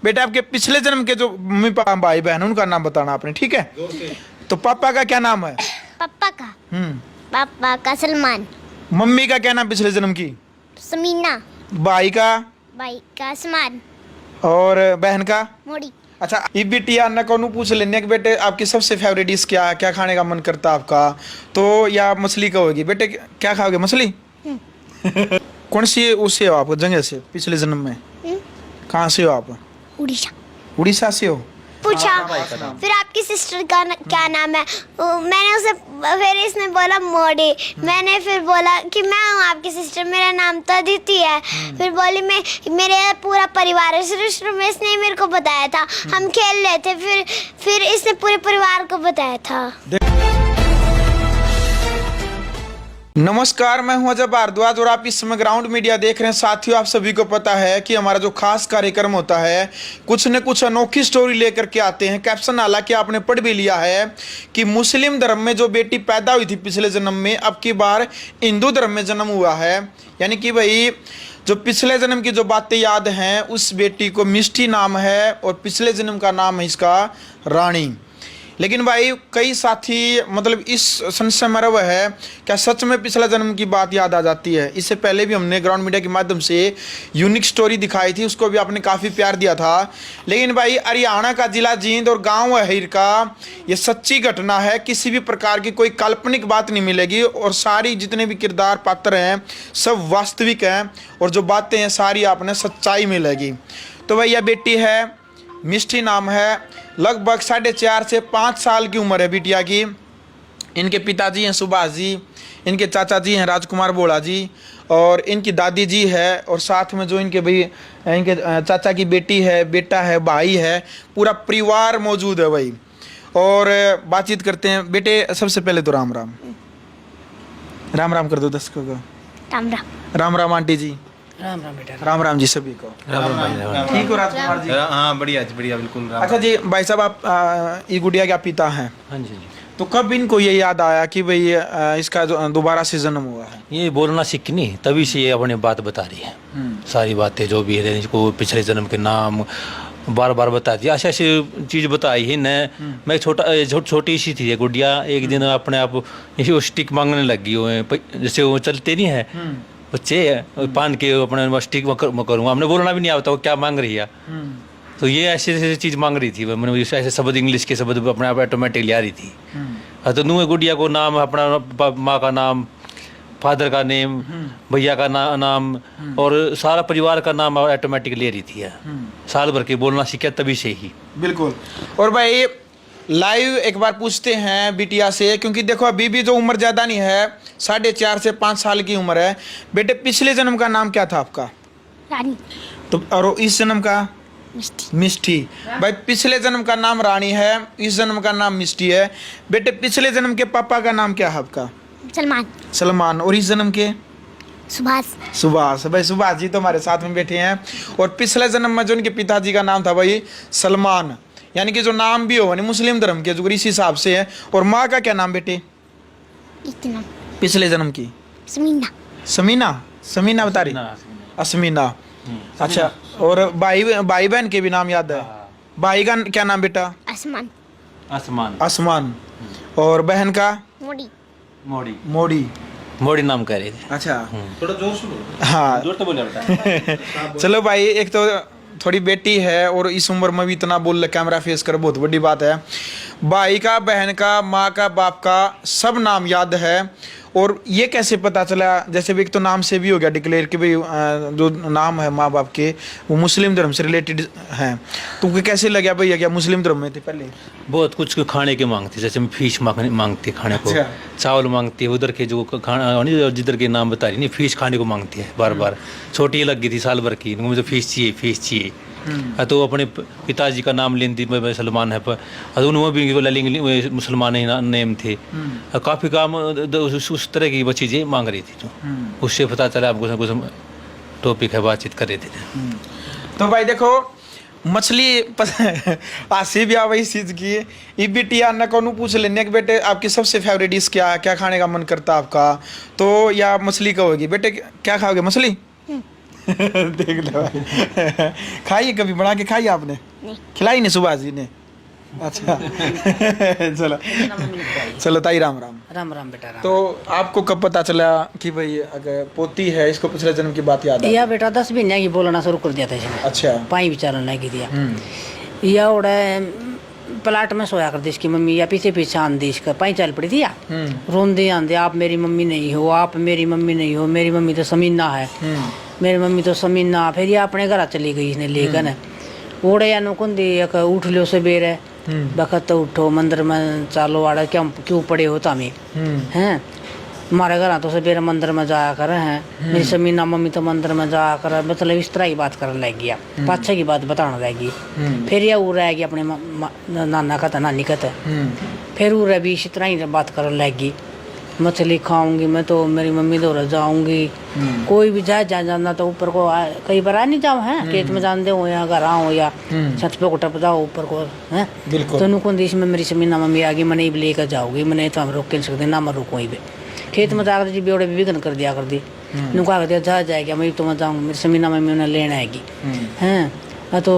बेटा आपके पिछले जन्म के जो मम्मी पापा भाई बहन उनका नाम बताना आपने, ठीक है? तो पापा का क्या नाम है? पापा का पापा का सलमान। मम्मी का क्या नाम पिछले जन्म की? समीना। भाई का? भाई का आसमान। और बहन का? मोड़ी। अच्छा, ये बिटिया अन्ना को पूछ लेने के बेटे आपकी सबसे फेवरेट डिश क्या है, क्या खाने का मन करता है आपका? तो या मछली का होगी बेटे, क्या खाओगे? मछली? कौन सी उससे हो आप जगह से पिछले जन्म में? कहाँ से हो आप? उड़ीसा। उड़ीसा से हो? पूछा फिर आपकी सिस्टर का क्या नाम है? मैंने उसे फिर इसने बोला मोड़ी। मैंने फिर बोला कि मैं हूँ आपकी सिस्टर, मेरा नाम तो अदिति है। फिर बोली मैं, मेरे पूरा परिवार है। शुरू में इसने मेरे को बताया था, हम खेल रहे थे, फिर इसने पूरे परिवार को बताया था। नमस्कार, मैं हूं अजय भारद्वाज और आप इस समय ग्राउंड मीडिया देख रहे हैं। साथियों, आप सभी को पता है कि हमारा जो खास कार्यक्रम होता है, कुछ न कुछ अनोखी स्टोरी लेकर के आते हैं। कैप्शन हालांकि आपने पढ़ भी लिया है कि मुस्लिम धर्म में जो बेटी पैदा हुई थी पिछले जन्म में, अब की बार हिंदू धर्म में जन्म हुआ है। यानी कि भाई जो पिछले जन्म की जो बातें याद हैं, उस बेटी को मिष्टी नाम है और पिछले जन्म का नाम है इसका रानी। लेकिन भाई कई साथी मतलब इस संशय में रहे है, क्या सच में पिछला जन्म की बात याद आ जाती है? इससे पहले भी हमने ग्राउंड मीडिया के माध्यम से यूनिक स्टोरी दिखाई थी, उसको भी आपने काफ़ी प्यार दिया था। लेकिन भाई हरियाणा का जिला जींद और गांव अहीर का ये सच्ची घटना है, किसी भी प्रकार की कोई काल्पनिक बात नहीं मिलेगी और सारी जितने भी किरदार पात्र हैं सब वास्तविक हैं और जो बातें हैं सारी आपने सच्चाई मिलेगी। तो भाई यह बेटी है, मिष्टी नाम है, लगभग 4.5 से 5 साल की उम्र है बिटिया की। इनके पिताजी हैं सुभाष जी, इनके चाचा जी हैं राजकुमार बोड़ा जी और इनकी दादी जी है और साथ में जो इनके भाई इनके चाचा की बेटी है, बेटा है, भाई है, पूरा परिवार मौजूद है भाई। और बातचीत करते हैं। बेटे सबसे पहले तो राम राम। राम राम कर दो दर्शकों को। राम राम। राम राम आंटी जी। राम राम बेटा। राम राम जी सभी को। राम राम। ठीक हो राजकुमार जी? हाँ बढ़िया जी, बढ़िया बिल्कुल। अच्छा जी, भाई साहब आप ये गुड़िया के पिता हैं, हाँ जी। तो कब इनको ये याद आया कि भाई इसका जो दोबारा से जन्म हुआ है? ये बोलना सीखी नहीं, तभी से ये अपनी बात बता रही है। सारी बातें जो भी है, इसको पिछले जन्म के नाम बार बार बता दिया। ऐसी ऐसी चीज़ बताई है न। मैं छोटी सी थी ये गुड़िया, एक दिन अपने आप ये स्टिक मांगने लगी हुए, जैसे वो चलते नहीं है बच्चे पान के अपने स्टिक करूँगा। हमने बोलना भी नहीं आता वो क्या मांग रही है। तो ये ऐसे ऐसे चीज़ मांग रही थी, मैंने ऐसे शब्द इंग्लिश के शब्द अपने आप ऑटोमेटिकली आ रही थी। तो नूह गुड़िया को नाम, अपना माँ का नाम, फादर का नेम, भैया का नाम और सारा परिवार का नाम ऑटोमेटिक ले रही थी। साल भर के बोलना सीखा तभी से ही। बिल्कुल। और भाई लाइव एक बार पूछते हैं बिटिया से, क्योंकि देखो अभी भी जो उम्र ज़्यादा नहीं है, 4.5 से 5 साल की उम्र है। बेटे पिछले जन्म का नाम क्या था आपका? रानी। तो और इस जन्म का? मिष्टी। मिष्टी। भाई पिछले जन्म का नाम रानी है, इस जन्म का नाम मिष्टी है। बेटे पिछले जन्म के पापा का नाम क्या है आपका? सलमान। सलमान। और इस जन्म के? सुभाष। सुभाष। भाई सुभाष जी तो हमारे साथ में बैठे हैं। और पिछले जन्म में जो इनके पिताजी का नाम था भाई सलमान, यानी कि जो नाम भी हो मुस्लिम धर्म के जो इस हिसाब से है। और माँ का क्या नाम बेटे इतना पिछले जन्म की? समीना। समीना। समीना बता रही? असमीना। अच्छा, और भाई बहन के भी नाम याद है? भाई का क्या नाम बेटा? आसमान। आसमान। आसमान। और बहन का? मोड़ी। मोड़ी। मोड़ी। मोड़ी नाम कह रही थी। अच्छा, थोड़ा जोर से बोलो। हाँ जोर तो बोले बेटा। चलो भाई, एक तो थोड़ी बेटी है और इस उम्र में भी इतना बोल कैमरा फेस कर बहुत बड़ी बात है। भाई का, बहन का, माँ का, बाप का सब नाम याद है। और ये कैसे पता चला? जैसे भी एक तो नाम से भी हो गया डिक्लेयर कि भाई जो नाम है माँ बाप के वो मुस्लिम धर्म से रिलेटेड हैं, तुमको कैसे लगा भैया क्या मुस्लिम धर्म में थे पहले? बहुत कुछ खाने के मांगती, जैसे मैं फिश मांगती खाने को। अच्छा। चावल मांगती है, उधर के जो खाना नहीं जिधर के नाम बता रही नहीं, फिश खाने को मांगती है बार बार। छोटी लगी थी साल भर की, मुझे फिश चाहिए, फिश चाहिए। तो अपने पिताजी का नाम लेती सलमान है, पर उन्होंने भी मुसलमान नेम थे। काफ़ी काम उस तरह की वो चीज़ें मांग रही थी, जो उससे पता चला आपको कुछ टॉपिक है, बातचीत कर रहे थे। तो भाई देखो मछली आसी भी आ इस चीज़ की ये बिटिया अन्ना को पूछ लेने कि बेटे आपकी सबसे फेवरेट डिश क्या है, क्या खाने का मन करता है आपका? तो या मछली का होगी। बेटे क्या खाओगे? मछली? देख लो भाई। खाइए, कभी बना के खाइए आपने? नहीं। खिलाई नहीं सुभाष जी ने? अच्छा। चलो चलो ताई, राम राम। राम राम बेटा राम। तो आपको कब पता चला कि भाई अगर पोती है, इसको पिछले जन्म की बात याद आई? या बेटा 10 महीने की बोलना शुरू कर दिया था इसने। अच्छा। पाई भी चलन लगी दिया। या उड़ा प्लाट में सोया कर दी इसकी मम्मी, या पीछे पीछे आंदी इसका पाई चल पड़ी थी या रोंदे आंदे, आप मेरी मम्मी नहीं हो, आप मेरी मम्मी नहीं हो, मेरी मम्मी तो समीना है, मेरी मम्मी तो समीना। फिर ये अपने घर चली गई इसने लेकर ओड़े या नुकुंदी उठ लो सवेरे बखत तो उठो मंदिर में चालो आड़ा क्यों पड़े हो तामी हैं। हमारे घर तो सवेरे मंदिर में जाया कर हैं, मेरी समीना मम्मी तो मंदिर में जाया कर, मतलब इस तरह की बात करने लग गया, पाछे की बात बताने लगी। फिर यह वो रह गई अपने नाना का था नानी का था, फिर वो रह भी इसी तरह ही बात करने लगी, मछली खाऊंगी मैं तो मेरी मम्मी तो जाऊंगी, कोई भी जाए जाना तो ऊपर को कई बार आ नहीं जाओ हैं, खेत में जान दे हो या घर आओ या छत पे को टप जाओ ऊपर को हैं। तो नुकुंदी इसमें मेरी समीना मम्मी आ गई, मैंने भी लेकर जाओगी, मैंने तो हम रोक के नहीं सकते ना, मैं रुको ही खेत में जाकर जी बेवड़े भी विघन कर दिया कर दी, नुका कर दिया जा जाएगा मैं तो मैं जाऊँगी, मेरी समीना मम्मी उन्हें लेने आएगी हैं। तो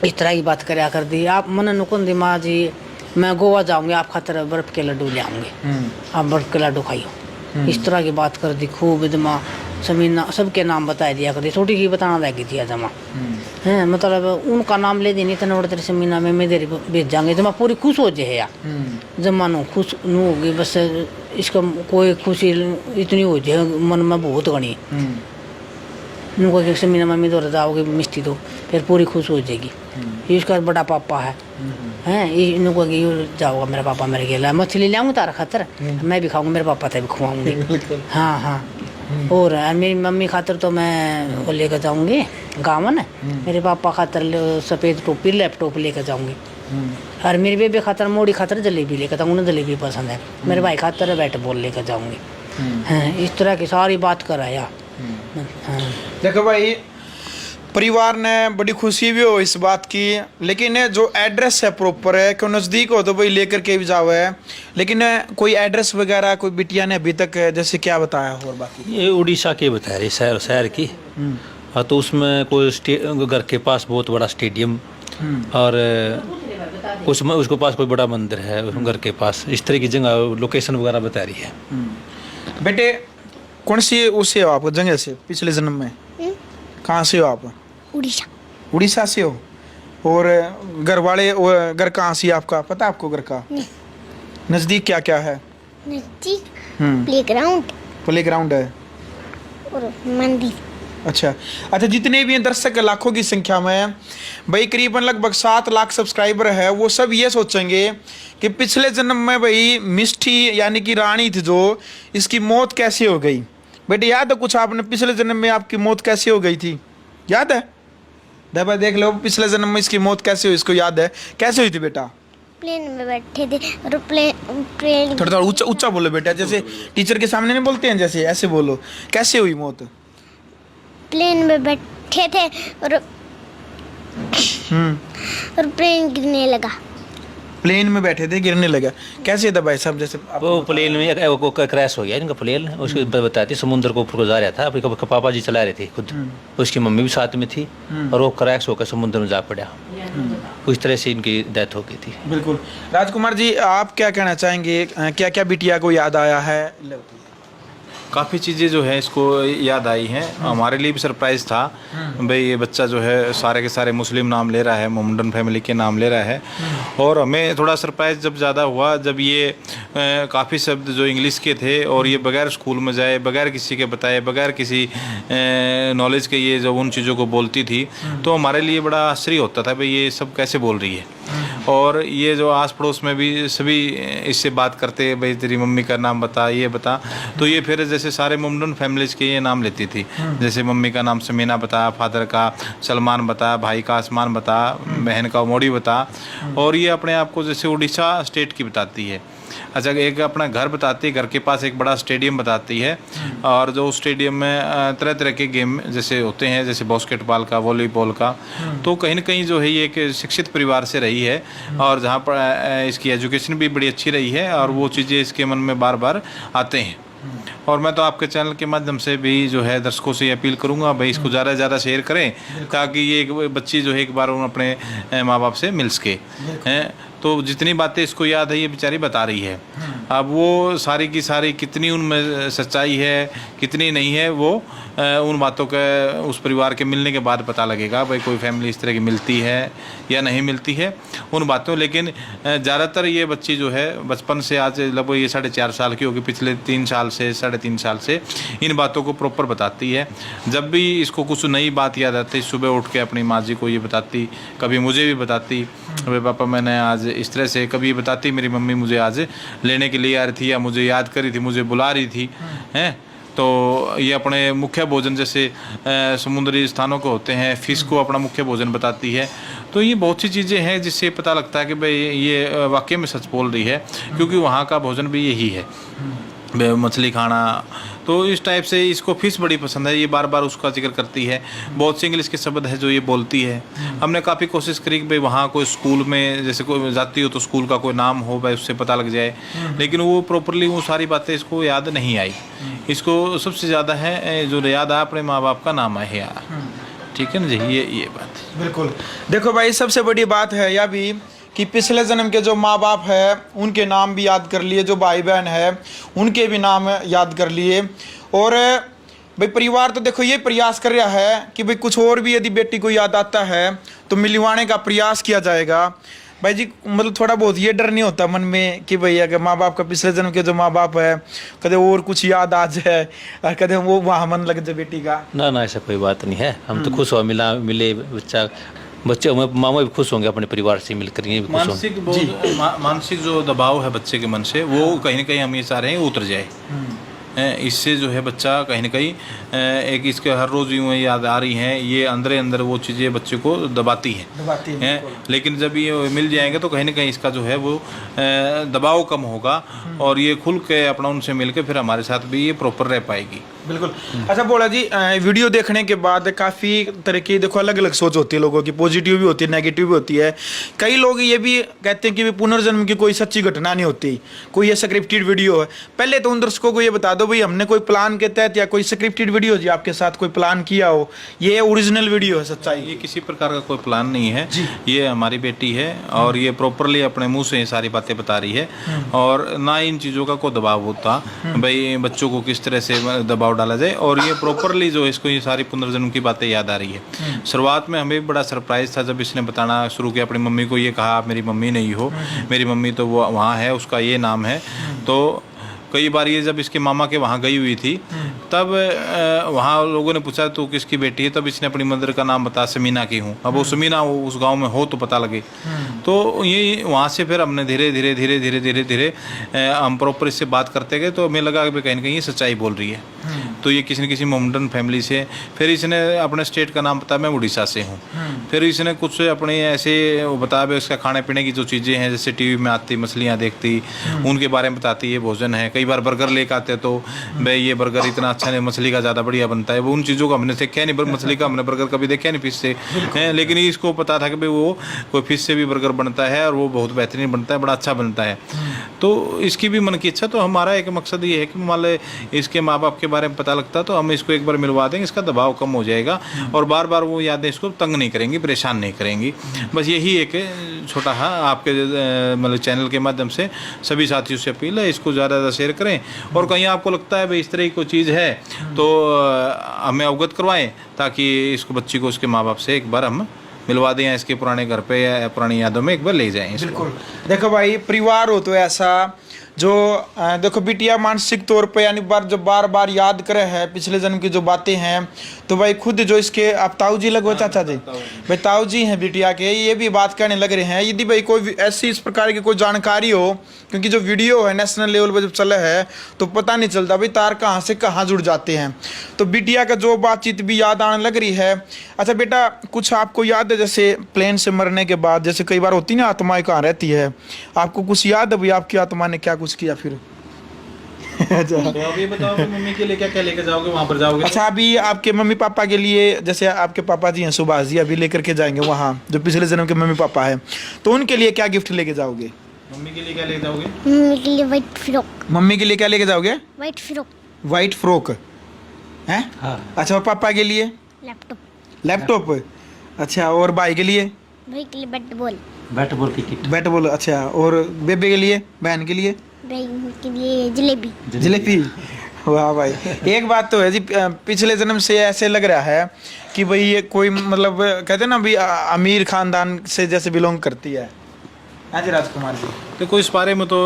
इस तरह की बात कराया कर दी। आप मन नुकुंदी माँ जी मैं गोवा जाऊंगी, आप खातर बर्फ के लड्डू ले आऊँगी, आप बर्फ के लड्डू खाइयो, इस तरह की बात कर दी खूब। जमा समीना सबके नाम बता दिया कर दी, छोटी की बताना लगी थी जमा हैं, मतलब उनका नाम ले देनी तो नोड़ तेरी समीना में मैं तेरी भेज जाएंगे, जमा पूरी खुश हो जाए या जमा नो खुश नू होगी, बस इसका कोई खुशी इतनी हो जाए मन में बहुत घनी नुको समीना मम्मी तो जाओगे मिस्टी तो फिर पूरी खुश हो जाएगी। इसका बड़ा पापा है हैं, इनको जाओगा मेरा पापा मेरे गेला, मछली ले आऊँगा तारा खातर, मैं भी खाऊंगा, मेरे पापा तक भी खुआऊंगी। हाँ हाँ। और मेरी मम्मी खातर तो मैं वो लेकर जाऊंगी गावन, मेरे पापा खातर सफ़ेद टोपी लैपटॉप लेकर जाऊंगी, और मेरी बेबी खातर मोड़ी खातर जलेबी लेकर जाऊँगी, उन्हें जलेबी पसंद है, मेरे भाई खातर बैट बॉल लेकर जाऊंगी। हाँ, इस तरह की सारी बात कराया। हाँ। देखो भाई, परिवार ने बड़ी खुशी भी हो इस बात की, लेकिन जो एड्रेस है प्रॉपर है कि नज़दीक हो तो भाई लेकर के भी जाओ है, लेकिन कोई एड्रेस वगैरह कोई बिटिया ने अभी तक जैसे क्या बताया और बाकी? ये उड़ीसा के बता रही शहर की। हाँ, तो उसमें कोई घर के पास बहुत बड़ा स्टेडियम और उसमें उसके पास कोई बड़ा मंदिर है घर के पास, इस तरह की जगह लोकेशन वगैरह बता रही है। बेटे कौन सी उससे हो आप जगह से पिछले जन्म में? कहाँ से हो आप? उड़ीसा। उड़ीसा से हो। और घर वाले घर कहाँ से आपका पता आपको घर का? नज़दीक क्या क्या है? नजदीक प्लेग्राउंड प्लेग्राउंड है और मंदिर। अच्छा अच्छा। जितने भी हैं दर्शक लाखों की संख्या में भाई, करीबन लगभग 7 लाख सब्सक्राइबर है, वो सब ये सोचेंगे कि पिछले जन्म में भाई मिष्टी यानी कि रानी थी जो, इसकी मौत कैसे हो गई। बेटे याद है कुछ आपने पिछले जन्म में आपकी मौत कैसे हो गई थी? याद है? भाई देख लो पिछले जन्म में इसकी मौत कैसे हुई, इसको याद है कैसे हुई थी बेटा? प्लेन में बैठे थे और प्लेन थोड़ा ऊंचा ऊंचा बोलो बेटा, जैसे टीचर के सामने नहीं बोलते हैं, जैसे ऐसे बोलो। कैसे हुई मौत? प्लेन में बैठे थे और प्लेन गिरने लगा। प्लेन में बैठे थे गिरने लगा, कैसे था भाई साहब? जैसे वो प्लेन में वो क्रैश हो गया इनका प्लेन, उसको बताती समुद्र को ऊपर को जा रहा था, अपने पापा जी चला रहे थे खुद, उसकी मम्मी भी साथ में थी, और वो क्रैश होकर समुद्र में जा पड़ा, उस तरह से इनकी डेथ हो गई थी। बिल्कुल। राजकुमार जी आप क्या कहना चाहेंगे, क्या क्या बिटिया को याद आया है? काफ़ी चीज़ें जो है इसको याद आई हैं, हमारे लिए भी सरप्राइज़ था भाई, ये बच्चा जो है सारे के सारे मुस्लिम नाम ले रहा है, मोहम्मडन फैमिली के नाम ले रहा है। और हमें थोड़ा सरप्राइज़ जब ज़्यादा हुआ जब ये काफ़ी शब्द जो इंग्लिश के थे और ये बगैर स्कूल में जाए, बगैर किसी के बताए, बगैर किसी नॉलेज के ये जब उन चीज़ों को बोलती थी तो हमारे लिए बड़ा आश्चर्य होता था भाई ये सब कैसे बोल रही है। और ये जो आस पड़ोस में भी सभी इससे बात करते भाई तेरी मम्मी का नाम बता, ये बता, तो ये फिर जैसे सारे मोहम्मडन फैमिलीज के ये नाम लेती थी, जैसे मम्मी का नाम समीना बता, फादर का सलमान बता, भाई का आसमान बता, बहन का मोड़ी बता, और ये अपने आप को जैसे उड़ीसा स्टेट की बताती है। अच्छा, एक अपना घर बताती है, घर के पास एक बड़ा स्टेडियम बताती है, और जो स्टेडियम में तरह तरह के गेम जैसे होते हैं, जैसे बास्केटबॉल का, वॉलीबॉल का, तो कहीं ना कहीं जो है ये एक शिक्षित परिवार से रही है, और जहाँ पर इसकी एजुकेशन भी बड़ी अच्छी रही है, और वो चीज़ें इसके मन में बार बार आते हैं। और मैं तो आपके चैनल के माध्यम से भी जो है दर्शकों से अपील करूंगा भाई इसको ज़्यादा से ज़्यादा शेयर करें, ताकि ये एक बच्ची जो है एक बार अपने माँ बाप से मिल सके हैं। तो जितनी बातें इसको याद है ये बेचारी बता रही है। अब वो सारी की सारी कितनी उनमें सच्चाई है कितनी नहीं है वो उन बातों का उस परिवार के मिलने के बाद पता लगेगा भाई कोई फैमिली इस तरह की मिलती है या नहीं मिलती है उन बातों। लेकिन ज़्यादातर ये बच्ची जो है बचपन से आज लगभग ये 4.5 साल की होगी, पिछले 3 साल से 3.5 साल से इन बातों को प्रॉपर बताती है। जब भी इसको कुछ नई बात याद आती सुबह उठ के अपनी माँ जी को ये बताती, कभी मुझे भी बताती भाई पापा मैंने आज इस तरह से, कभी बताती मेरी मम्मी मुझे आज लेने के लिए आ रही थी या मुझे याद करी थी, मुझे बुला रही थी हैं। तो ये अपने मुख्य भोजन जैसे समुद्री स्थानों को होते हैं, फिश को अपना मुख्य भोजन बताती है। तो ये बहुत सी चीज़ें हैं जिससे पता लगता है कि भाई ये वाकई में सच बोल रही है, क्योंकि वहाँ का भोजन भी यही है मछली खाना। तो इस टाइप से इसको फिश बड़ी पसंद है, ये बार बार उसका जिक्र करती है। बहुत से इंग्लिश के शब्द है जो ये बोलती है। हमने काफ़ी कोशिश करी कि भाई वहाँ कोई स्कूल में जैसे कोई जाती हो तो स्कूल का कोई नाम हो भाई उससे पता लग जाए, लेकिन वो प्रॉपरली वो सारी बातें इसको याद नहीं आई। इसको सबसे ज़्यादा है जो याद आया अपने माँ बाप का नाम है यार, ठीक है ना जी। ये बात बिल्कुल। देखो भाई सबसे बड़ी बात है यह भी कि पिछले जन्म के जो माँ बाप है उनके नाम भी याद कर लिए, जो भाई बहन है उनके भी नाम याद कर लिए। और भाई परिवार तो देखो ये प्रयास कर रहा है कि भाई कुछ और भी यदि बेटी को याद आता है तो मिलवाने का प्रयास किया जाएगा। भाई जी मतलब थोड़ा बहुत ये डर नहीं होता मन में कि भाई अगर माँ बाप का पिछले जन्म के जो माँ बाप है कदे और कुछ याद आ जाए और कदे वो वहाँ मन लग जाए बेटी का? ना ऐसा कोई बात नहीं है। हम तो खुश हो मिले बच्चे मामा भी खुश होंगे अपने परिवार से मिलकर, ये भी खुश होंगे। मानसिक जो दबाव है बच्चे के मन से वो कहीं ना कहीं हम ये चाह रहे हैं उतर जाए। इससे जो है बच्चा कहीं ना कहीं एक इसके हर रोज़ यूँ याद आ रही हैं, ये अंदर वो चीज़ें बच्चे को दबाती हैं। लेकिन जब ये मिल जाएंगे तो कहीं ना कहीं इसका जो है वो दबाव कम होगा और ये खुल के अपना उनसे मिल के फिर हमारे साथ भी ये प्रॉपर रह पाएगी। बिल्कुल। अच्छा बोला जी, वीडियो देखने के बाद काफ़ी तरह की देखो अलग अलग सोच होती है लोगों की, पॉजिटिव भी होती है नेगेटिव भी होती है। कई लोग ये भी कहते हैं कि पुनर्जन्म की कोई सच्ची घटना नहीं होती, कोई ये स्क्रिप्टेड वीडियो है। पहले तो उन दर्शकों को ये बता दो भाई हमने कोई प्लान के तहत या कोई स्क्रिप्टेड वीडियो जी आपके साथ कोई प्लान किया हो, ये ओरिजिनल वीडियो है सच्चाई? ये किसी प्रकार का कोई प्लान नहीं है, ये हमारी बेटी है और ये प्रॉपरली अपने मुंह से ये सारी बातें बता रही है और ना इन चीज़ों का कोई दबाव होता भाई बच्चों को किस तरह से दबाव डाला जाए। और ये प्रॉपरली जो इसको ये सारी पुनर्जन्म की बातें याद आ रही है। शुरुआत में हमें भी बड़ा सरप्राइज था जब इसने बताना शुरू किया, अपनी मम्मी को ये कहा आप मेरी मम्मी नहीं हो, मेरी मम्मी तो वो वहाँ है, उसका ये नाम है। तो कई बार ये जब इसके मामा के वहाँ गई हुई थी तब वहाँ लोगों ने पूछा तो किसकी बेटी है, तब इसने अपनी मदर का नाम बताया समीना की हूँ। अब वो समीना उस गांव में हो तो पता लगे। तो ये वहाँ से फिर हमने धीरे धीरे हम प्रॉपर इससे बात करते गए तो हमें लगा कि कहीं ना कहीं ये सच्चाई बोल रही है। तो ये किसी न किसी मोमडन फैमिली से, फिर इसने अपने स्टेट का नाम बताया मैं उड़ीसा से हूँ। फिर इसने कुछ अपने ऐसे बताया भाई उसका खाने पीने की जो चीज़ें हैं जैसे टीवी में आती मछलियाँ देखती उनके बारे में बताती ये भोजन है। कई बार बर्गर लेकर आते तो भाई ये बर्गर इतना अच्छा नहीं, मछली का ज़्यादा बढ़िया बनता है। वो उन चीज़ों को हमने देखा नहीं, मछली का हमने बर्गर कभी देखा नहीं फिश से, लेकिन इसको पता था कि भाई वो कोई फिश से भी बर्गर बनता है और वो बहुत बेहतरीन बनता है, बड़ा अच्छा बनता है। तो इसकी भी मन की इच्छा। तो हमारा एक मकसद ये है कि मान लो इसके माँ बाप के बारे में पता लगता तो हम इसको एक बार मिलवा देंगे, इसका दबाव कम हो जाएगा और बार बार वो यादें इसको तंग नहीं करेंगी, परेशान नहीं करेंगी। बस यही एक छोटा हाँ आपके मतलब चैनल के माध्यम से सभी साथियों से अपील है, इसको ज़्यादा ज़्यादा शेयर करें और कहीं आपको लगता है भाई इस तरह की कोई चीज़ है तो हमें अवगत करवाएं ताकि इसको बच्ची को उसके माँ बाप से एक बार हम मिलवा दें, इसके पुराने घर पे या पुरानी यादों में एक बार ले जाएं। बिल्कुल। देखो भाई परिवार हो तो ऐसा जो देखो बिटिया मानसिक तौर पे यानी जब बार बार याद करे है पिछले जन्म की जो बातें हैं तो भाई खुद जो इसके आप ताऊ जी लगो चाचा जी भाई ताऊ जी हैं बिटिया के, ये भी बात कहने लग रहे हैं यदि भाई कोई ऐसी इस प्रकार की कोई जानकारी हो, क्योंकि जो वीडियो है नेशनल लेवल पर जब चला है तो पता नहीं चलता भाई तार कहाँ से कहाँ जुड़ जाते हैं। तो बिटिया का जो बातचीत भी याद आने लग रही है। अच्छा बेटा कुछ आपको याद है जैसे प्लेन से मरने के बाद जैसे कई बार होती ना आत्माएं कहाँ रहती है, आपको कुछ याद है भाई आपकी आत्मा ने क्या कुछ किया फिर? तो अभी बताओ मम्मी के लिए क्या क्या लेकर जाओगे वहाँ पर जाओगे? अच्छा अभी आपके मम्मी पापा के लिए जैसे आपके पापा जी हैं सुभाष जी अभी लेकर के जाएंगे वहाँ जो पिछले जन्म के मम्मी पापा हैं, तो उनके लिए क्या गिफ्ट लेके जाओगे? मम्मी के लिए क्या लेके जाओगे? मम्मी के लिए वाइट फ्रॉक। मम्मी के लिए क्या लेके जाओगे? White frock. वाइट फ्रॉक है। हाँ। अच्छा, और पापा के लिए लैपटॉप, लैपटॉप। अच्छा, और भाई के लिए भाई के लिए बैट बॉल, बैट बॉल की किट। Bat ball. अच्छा, और बेबे के लिए, बहन के लिए भाई के लिए जलेबी। जलेबी। वाह भाई। एक बात तो है जी, पिछले जन्म से ऐसे लग रहा है कि भाई ये कोई मतलब कहते हैं ना भी अमीर खानदान से जैसे बिलोंग करती है। हाँ जी राजकुमार जी। देखो इस बारे में तो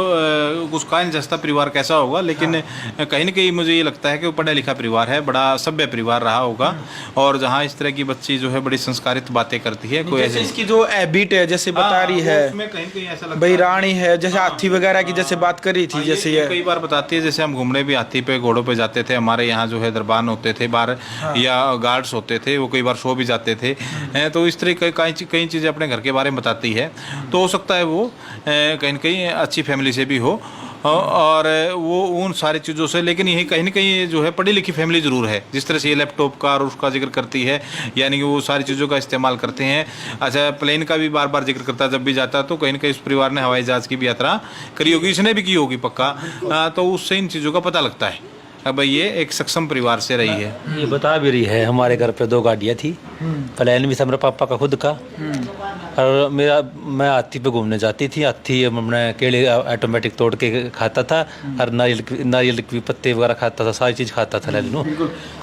कुछ कहा नहीं जा सकता परिवार कैसा होगा, लेकिन कहीं ना कहीं मुझे ये लगता है कि वो पढ़ा लिखा परिवार है, बड़ा सभ्य परिवार रहा होगा। और जहाँ इस तरह की बच्ची जो है बड़ी संस्कारित बातें करती है, कोई जैसे ऐसे इसकी जो हैबिट है जैसे बता रही है, उसमें कहीं ना कहीं ऐसा लगता भाई है। रानी है, जैसे हाथी वगैरह की जैसे बात करी थी, जैसे ये ये कई बार बताती है, जैसे हम घूमने भी हाथी पे घोड़ों पे जाते थे, हमारे यहाँ जो है दरबान होते थे बाहर, या गार्ड्स होते थे, वो कई बार शो भी जाते थे। तो इस तरह कई चीज़ें अपने घर के बारे में बताती है। तो हो सकता है वो कहीं न कहीं अच्छी फैमिली से भी हो, और वो उन सारी चीज़ों से, लेकिन यही कहीं ना कहीं जो है पढ़ी लिखी फैमिली ज़रूर है। जिस तरह से ये लैपटॉप का और उसका जिक्र करती है, यानी कि वो सारी चीज़ों का इस्तेमाल करते हैं। अच्छा, प्लेन का भी बार बार जिक्र करता है जब भी जाता है, तो कहीं ना कहीं इस परिवार ने हवाई जहाज़ की भी यात्रा करी होगी, इसने भी की होगी पक्का। तो उससे इन चीज़ों का पता लगता है। अब ये एक सक्षम परिवार से रही है। ये बता भी रही है, हमारे घर पे 2 गाड़ियाँ थी। प्लेन भी था मेरे पापा का खुद का, और मैं हाथी पे घूमने जाती थी। हाथी अपने केले ऑटोमेटिक तोड़ के खाता था, और नारियल के पत्ते वगैरह खाता था, सारी चीज़ खाता था लैलिनो।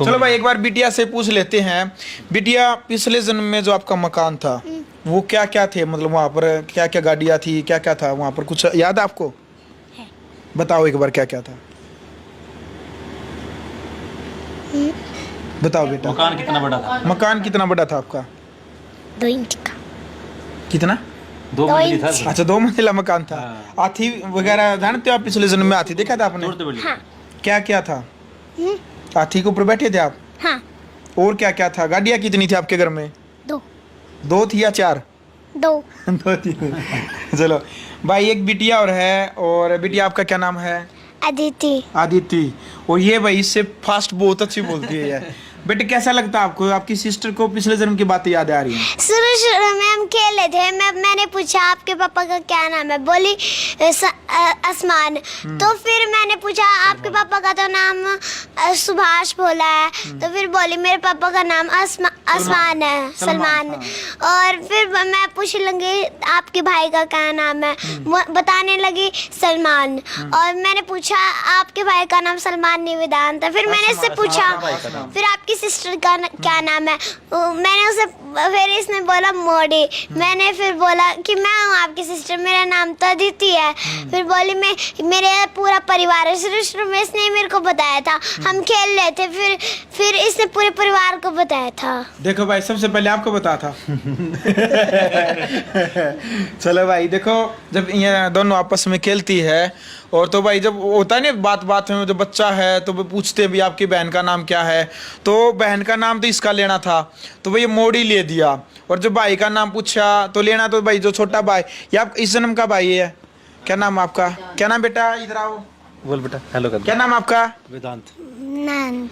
चलो भाई, एक बार बिटिया से पूछ लेते हैं। बिटिया, पिछले जन्म में जो आपका मकान था वो क्या क्या थे, मतलब वहाँ पर क्या क्या गाड़ियाँ थी, क्या क्या था वहाँ पर, कुछ याद है आपको? बताओ एक बार क्या क्या था, बताओ बेटा। मकान कितना बड़ा था? मकान कितना बड़ा था आपका? 2 इंच का। कितना? 2 मंजिली था। अच्छा, 2 मंजिला मकान था। हाथी वगैरह जानते हो आप? पिछले जन्म में हाथी देखा था आपने? हाँ क्या क्या था? हाथी के ऊपर बैठे थे आप? हाँ। और क्या क्या था? गाड़ियाँ कितनी थी आपके घर में? 2 2 थी या 4? 2 2 थी। चलो भाई, एक बिटिया और है। और बिटिया आपका क्या नाम है? अदिति। आदिति। और ये भाई इससे फास्ट बहुत अच्छी बोलती है। बेटे, कैसा लगता है आपको? आपकी सिस्टर को पिछले जन्म की बातें याद आ रही हैं? शुरू में हम खेले थे, मैंने पूछा आपके पापा का क्या नाम है, बोली आसमान। तो फिर मैंने पूछा आपके पापा का तो नाम सुभाष बोला है। तो फिर बोली मेरे पापा का नाम आसमान है, सलमान। और फिर मैं पूछ लूँगी आपके भाई का क्या नाम है, बताने लगी सलमान। और मैंने पूछा आपके भाई का नाम सलमान नहीं वेदांत है। फिर मैंने इससे पूछा फिर आपकी सिस्टर का क्या नाम है, मैंने उसे, फिर इसने बोला मोडी। मैंने फिर बोला कि मैं हूँ आपकी सिस्टर, मेरा नाम तो अदिति है। फिर बोली मेरे पूरा परिवार है। शुरू में इसने मेरे को बताया था, हम खेल रहे थे, फिर इसने पूरे परिवार को बताया था। देखो भाई, सबसे पहले आपको बता था। चलो भाई, देखो जब ये दोनों आपस में खेलती है, और तो भाई जब होता है ना बात में, जो बच्चा है तो वो पूछते हैं भी आपकी बहन का नाम क्या है, तो बहन का नाम तो इसका लेना था, तो भाई ये मोड़ी ले दिया। और जब भाई का नाम पूछा तो लेना तो भाई जो छोटा भाई, या आप इस जन्म का भाई है। क्या नाम आपका? क्या नाम बेटा? इधर आओ, बोल बेटा, हेलो कर। क्या नाम आपका? वेदांत।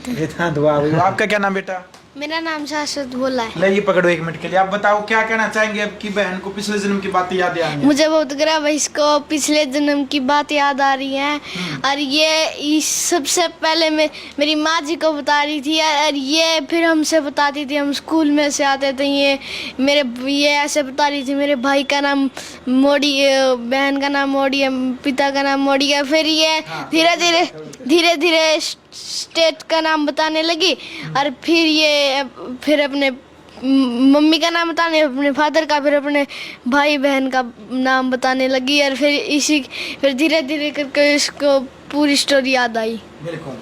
वेदांत। वाह, आपका क्या नाम बेटा? मेरा नाम शाश्वत बोला है। ले ये पकड़ो 1 मिनट के लिए। आप बताओ क्या कहना चाहेंगे आपकी बहन को पिछले जन्म की बातें याद आएंगी? मुझे बहुत ग्रह भाई इसको पिछले जन्म की बात याद आ रही है। और ये सबसे पहले मेरी माँ जी को बता रही थी, और ये फिर हमसे बताती थी। हम स्कूल में से आते थे, ये ऐसे बता रही थी मेरे भाई का नाम मोड़ी, बहन का नाम मोड़ी है, पिता का नाम मोड़ी है। फिर ये धीरे धीरे स्टेट का नाम बताने लगी, और फिर अपने मम्मी का नाम बताने, अपने फादर का, फिर अपने भाई बहन का नाम बताने लगी। और फिर धीरे धीरे करके इसको पूरी स्टोरी याद आई। बिल्कुल।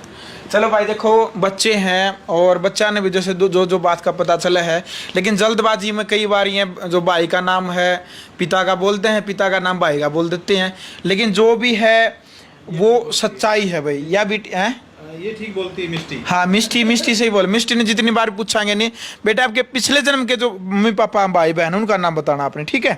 चलो भाई, देखो बच्चे हैं, और बच्चा ने भी जैसे जो बात का पता चला है, लेकिन जल्दबाजी में कई बार ये जो भाई का नाम है पिता का बोलते हैं, पिता का नाम भाई का बोल देते हैं। लेकिन जो भी है वो सच्चाई है भाई। या बेटी है ये ठीक बोलती है मिष्टी। हाँ, मिष्टी से ही बोल। मिष्टी ने जितनी बार पूछांगे नहीं बेटा, आपके पिछले जन्म के जो मम्मी पापा भाई बहन उनका नाम बताना आपने, ठीक है?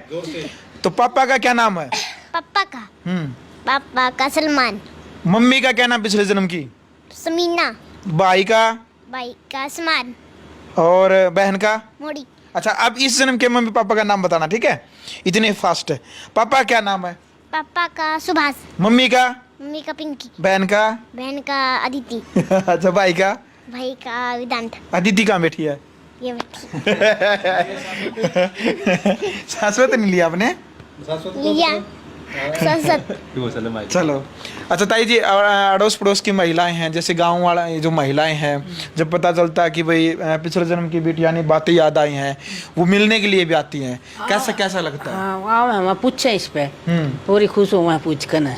तो पापा का क्या नाम है? पापा का सलमान। मम्मी का क्या नाम पिछले जन्म की? समीना। भाई का आसमान। और बहन का? मोड़ी। अच्छा, अब इस जन्म के मम्मी पापा का नाम बताना, ठीक है? इतने फास्ट है। पापा क्या नाम है? पापा का सुभाष। मम्मी का? मम्मी का पिंकी, बहन का? बहन का अदिति, अच्छा, भाई का? भाई का वेदांत। अदिति कहाँ बैठी है? ये बैठी शाश्वत नहीं लिया आपने? लिया संसद। चलो, अच्छा ताई जी, अड़ोस पड़ोस की महिलाएं हैं, जैसे गांव वाला ये जो महिलाएं हैं, जब पता चलता है कि भाई पिछले जन्म की बेटी यानी बातें याद आई हैं, वो मिलने के लिए भी आती हैं, कैसा कैसा लगता है? हाँ वहाँ पूछे इस पे पूरी खुश हो वहाँ पूछ कर ना।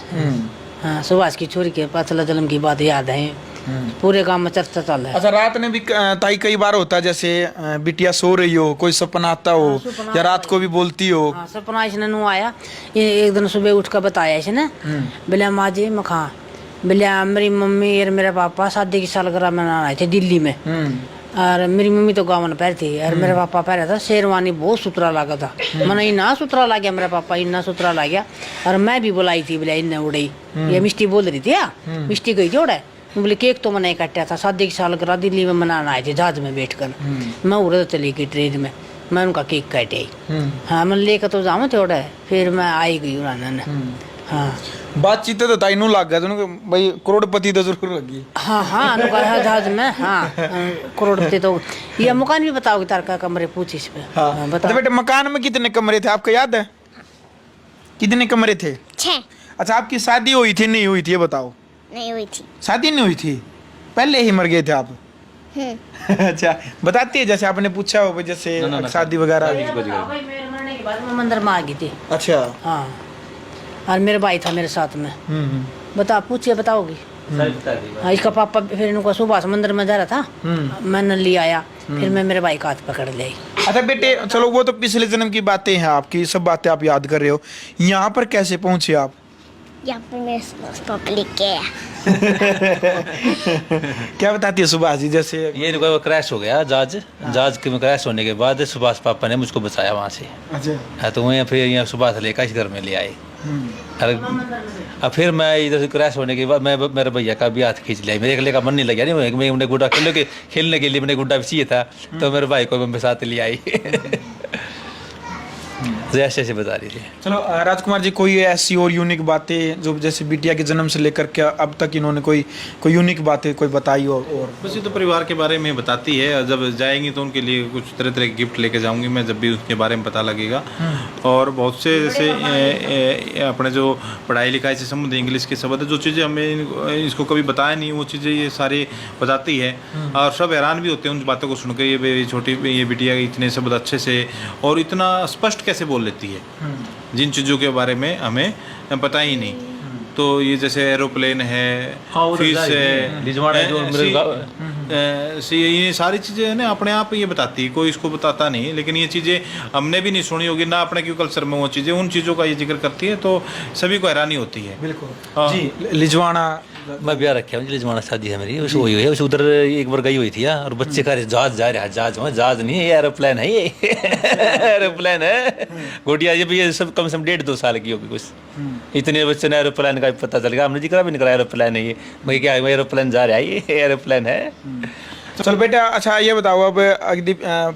हाँ सुभाष की छोरी के पिछले जन्म की बात याद है, पूरे गांव में चर्चा चल रहा है। अच्छा, रात में भी ताई कई बार होता है, जैसे बिटिया सो रही हो, कोई सपना आता हो, या रात को भी बोलती हो? हाँ सपना इसने नु आया, ये एक दिन सुबह उठ कर बताया इसने, बोले माँ जी मखा, बोले मेरी मम्मी और मेरे पापा शादी की सालगिरह मनाने आए थे दिल्ली में, और मेरी मम्मी तो गाँव में पैर थी और मेरे पापा पैर था, शेरवानी बहुत सुथरा लगा था, मैंने इन्ना सुथरा लग गया, मेरा पापा इन्ना सुथरा लग गया, और मैं भी बुलाई थी, बोले इन्ने उड़ई, ये मिष्टी बोल रही थी, मिष्टी गई थी उड़े, बोले केक तो मैंने काटा था, शादी की सालगिरह दिल्ली में मनाने आए थे जहाज में बैठकर, मैं उड़े चली गई ट्रेन में, मैं उनका केक काटे आई। हाँ मैं लेकर तो जाऊँ थोड़ा, फिर मैं आई गई उड़ाने। हाँ बातचीत तो ताई नू लग गया, तो भाई करोड़पति तो जरूर लगी। हाँ हाँ उनका जहाज में, हाँ करोड़पति तो। ये मकान भी बताओगे तार का कमरे पूछ इस पे? हाँ बता। तो बेटे, मकान में कितने कमरे थे आपको याद है? कितने कमरे थे? 6। अच्छा, आपकी शादी हुई थी नहीं हुई थी ये बताओ? नहीं हुई थी। शादी नहीं हुई थी, पहले ही मर गए थे आप? अच्छा, बताती है जैसे आपने पूछा हो, जैसे शादी वगैरह। मेरे मरने के बाद मैं मंदिर में आ गई थी। अच्छा। हाँ और मेरा भाई था मेरे साथ में। बता पूछिए बताओगी? हाँ इसका पापा फिर इनको सुभाष मंदिर में जा रहा था, मैंने ले आया, फिर मैं मेरे भाई का हाथ पकड़ ले। अच्छा बेटे, चलो वो तो पिछले जन्म की बातें हैं आपकी, सब बातें आप याद कर रहे हो, यहाँ पर कैसे पहुंचे आप? यहाँ पर मेरे सुभाष पापा लेके आया। क्या बताती है सुभाष जी? जैसे ये वो क्रैश हो गया जहाज के में क्रैश होने के बाद सुभाष पापा ने मुझको बचाया वहाँ से। अच्छा। हाँ तो वहीं फिर यहाँ सुभाष लेकर इस घर में ले आए। अब फिर मैं इधर से क्रैश होने के बाद मैं मेरे भैया का भी हाथ खींच लिया, मेरे अगले का मन नहीं लगा, नहीं मैं उन्हें गुड्डा खेलने के लिए मैंने गुड्डा भी चाहिए था, तो मेरे भाई को मैं साथ ले आई। ऐसे ऐसे बता रही थी। चलो राजकुमार जी, कोई ऐसी और यूनिक बातें जो जैसे बिटिया के जन्म से लेकर के अब तक इन्होंने कोई यूनिक बातें कोई बताई हो? और बस ये तो परिवार के बारे में बताती है, जब जाएंगी तो उनके लिए कुछ तरह तरह के गिफ्ट लेके जाऊंगी मैं, जब भी उसके बारे में पता लगेगा। और बहुत से जैसे अपने जो पढ़ाई लिखाई से संबंधित इंग्लिश के शब्द जो चीज़ें हमें इसको कभी बताया नहीं, वो चीज़ें ये सारी बताती है, और सब हैरान भी होते हैं उन बातों को सुनकर, ये छोटी ये बिटिया इतने शब्द अच्छे से और इतना स्पष्ट कैसे बोल लेती है, जिन चीज़ों के बारे में हमें पता ही नहीं। तो ये जैसे एरोप्लेन है, फिश है, ये सारी चीज़ें ना अपने आप ये बताती है, कोई इसको बताता नहीं, लेकिन ये चीज़ें हमने भी नहीं सुनी होगी ना अपने क्यों कल्चर में वो चीज़ें, उन चीज़ों का ये जिक्र करती है, तो सभी को हैरानी होती है। बिल्कुल जी। लिजवाना मैं ब्याह रखा हूँ, लिजवाना शादी है मेरी, उस वही हुई है, उस उधर एक बार गई हुई थी यार, और बच्चे कह रहे जहाज जा रहा है, जहाज नहीं है, ये एरोप्लेन है, ये एरोप्लेन है। गोटिया ये भी सब कम से कम 1.5-2 साल की होगी कुछ, इतने बच्चे ने एरोप्लेन का पता चल गया, हमने जिक्र भी नहीं करा एरोप्लेन है ये, भाई क्या एरोप्लेन जा रहा है, ये एरोप्लेन है। चलो बेटा, अच्छा ये बताओ, अब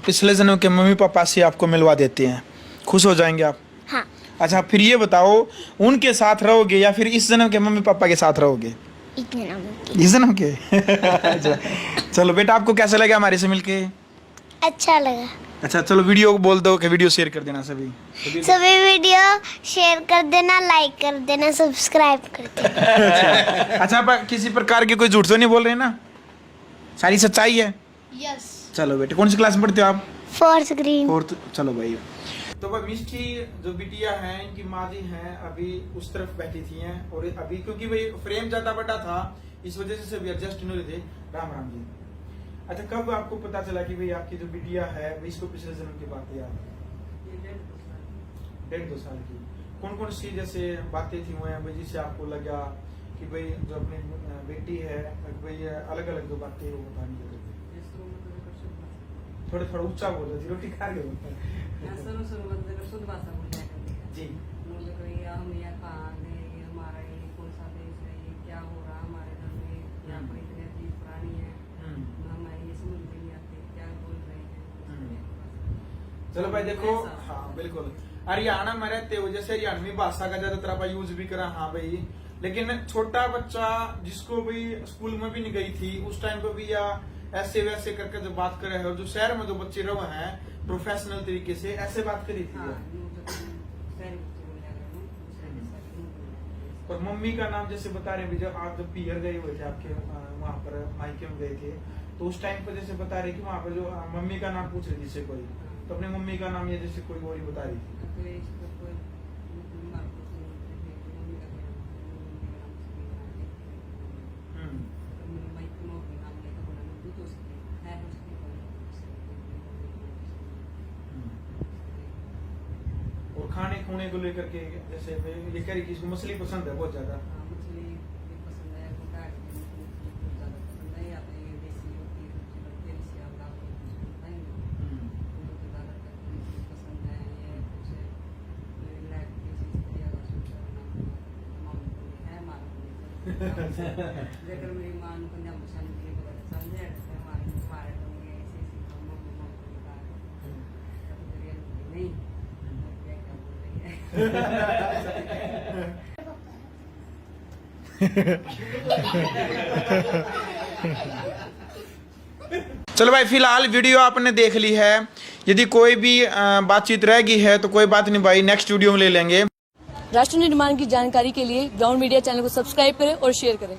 पिछले जन्म के मम्मी पापा से आपको मिलवा देते हैं, खुश हो जाएंगे आप? हाँ। अच्छा फिर ये बताओ, उनके साथ रहोगे या फिर इस जन्म के मम्मी पापा के साथ रहोगे? इस जन्म के। अच्छा चलो बेटा, आपको कैसा लगा हमारे से मिलके? अच्छा लगा। अच्छा चलो, वीडियो को बोल दो कि वीडियो शेयर कर देना, सभी वीडियो शेयर कर देना, लाइक कर देना, सब्सक्राइब कर देना। अच्छा आप किसी प्रकार की कोई झूठ तो नहीं बोल रहे ना? सारी सच्चाई है? यस। चलो बेटे, कौन सी क्लास में पढ़ते हो आप? 4th green. 4th। चलो भाई, तो वह मिष्टी जो बिटिया हैं, इनकी माँ जी हैं, अभी उस तरफ बैठी थी हैं, और अभी क्योंकि भाई फ्रेम ज्यादा बड़ा था, इस वजह से सभी एडजस्ट नहीं थे। राम राम जी। अच्छा, कब आपको पता चला कि भाई आपकी जो बिटिया है इसको पिछले जन्म की बातें याद? 1.5-2 साल की। कौन कौन सी जैसे बातें थी वो जिससे आपको लगा कि भाई जो अपनी बेटी है, भाई अलग अलग जो बातें वो बतानी चाहिए? थोड़ा थोड़ा ऊंचा बोलो जी, रोटी खा रहे हो? जी। चलो भाई देखो, हाँ बिल्कुल, हरियाणा में रहते हो, जैसे हरियाणवी भाषा का ज्यादातर आप यूज भी करा। हाँ भाई, लेकिन छोटा बच्चा जिसको भी स्कूल में भी नहीं गई थी उस टाइम पे भी या ऐसे वैसे करके जब बात करे, और जो शहर में जो बच्चे रहे हैं प्रोफेशनल तरीके से ऐसे बात करी थी। और मम्मी का नाम जैसे बता रहे हैं, जब आप जब पियर गए हुए थे आपके वहाँ पर मायके में गए थे, तो उस टाइम पर जैसे बता रहे कि वहाँ पर जो मम्मी का नाम पूछ रही थी से कोई, तो अपने मम्मी का नाम ये जैसे कोई गोरी बता रही थी। और खाने खूने को लेकर के जैसे ये कह रही कि इसको मछली पसंद है बहुत ज्यादा। जेकर मेरी मां को पंजाब पसंद की पता समझ है हमारे होंगे ऐसे नहीं चलो भाई, फिलहाल वीडियो आपने देख ली है। यदि कोई भी बातचीत रह गई है तो कोई बात नहीं भाई, नेक्स्ट वीडियो में ले लेंगे। राष्ट्र निर्माण की जानकारी के लिए ग्राउंड मीडिया चैनल को सब्सक्राइब करें और शेयर करें।